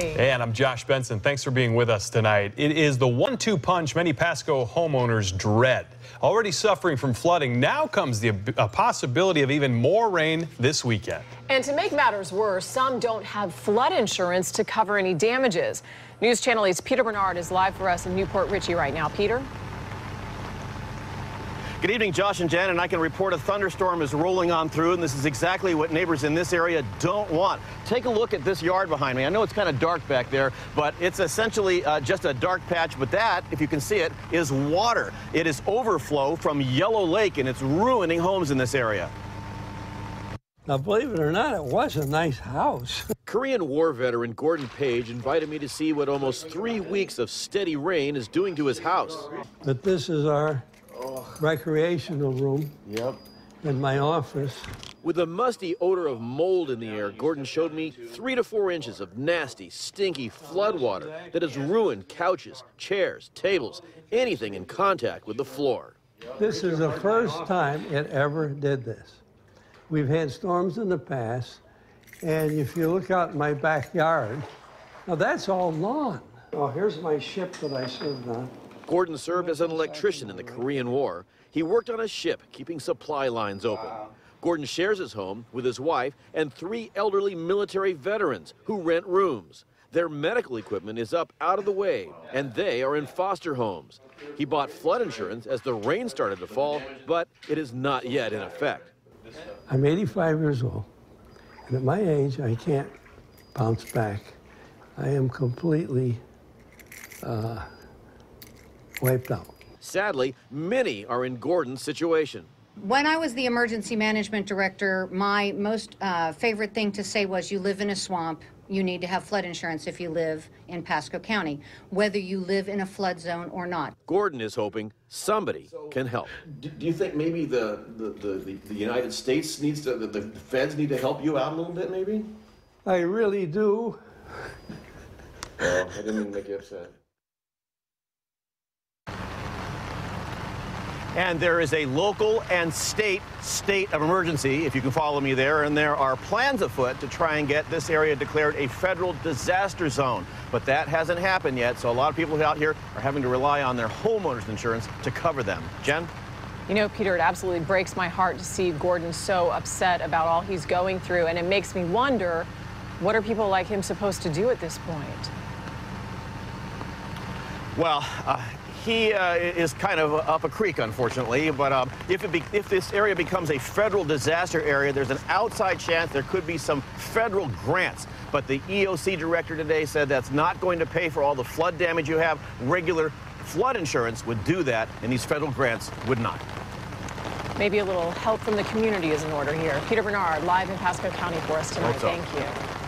And I'm Josh Benson. Thanks for being with us tonight. It is the 1-2 punch many Pasco homeowners dread. Already suffering from flooding, now comes the possibility of even more rain this weekend. And to make matters worse, some don't have flood insurance to cover any damages. News Channel 8's Peter Bernard is live for us in Newport Richey right now. Peter? Good evening, Josh and Jen, and I can report a thunderstorm is rolling on through, and this is exactly what neighbors in this area don't want. Take a look at this yard behind me. I know it's kind of dark back there, but it's essentially just a dark patch, but that, if you can see it, is water. It is overflow from Yellow Lake, and it's ruining homes in this area. Now, believe it or not, it was a nice house. Korean War veteran Gordon Page invited me to see what almost 3 weeks of steady rain is doing to his house. But this is our recreational room. Yep. In my office. With a musty odor of mold in the air, Gordon showed me 3 to 4 inches of nasty, stinky floodwater that has ruined couches, chairs, tables, anything in contact with the floor. This is the first time it ever did this. We've had storms in the past, and if you look out in my backyard, now that's all lawn. Oh, here's my ship that I served on. Gordon served as an electrician in the Korean War. He worked on a ship, keeping supply lines open. Gordon shares his home with his wife and 3 elderly military veterans who rent rooms. Their medical equipment is up out of the way, and they are in foster homes. He bought flood insurance as the rain started to fall, but it is not yet in effect. I'm 85 years old, and at my age, I can't bounce back. I am completely wiped out. Sadly, many are in Gordon's situation. When I was the emergency management director, my most favorite thing to say was, you live in a swamp, you need to have flood insurance if you live in Pasco County, whether you live in a flood zone or not. Gordon is hoping somebody can help. Do you think maybe the United States needs to, the feds need to help you out a little bit, maybe? I really do. Oh, I didn't mean to make you upset. And there is a local and state of emergency, if you can follow me there, and there are plans afoot to try and get this area declared a federal disaster zone. But that hasn't happened yet, so a lot of people out here are having to rely on their homeowners insurance to cover them. Jen? You know, Peter, it absolutely breaks my heart to see Gordon so upset about all he's going through, and it makes me wonder, what are people like him supposed to do at this point? Well, he is kind of up a creek, unfortunately, but if this area becomes a federal disaster area, there's an outside chance there could be some federal grants. But the EOC director today said that's not going to pay for all the flood damage you have. Regular flood insurance would do that, and these federal grants would not. Maybe a little help from the community is in order here. Peter Bernard, live in Pasco County for us tonight. Thank you.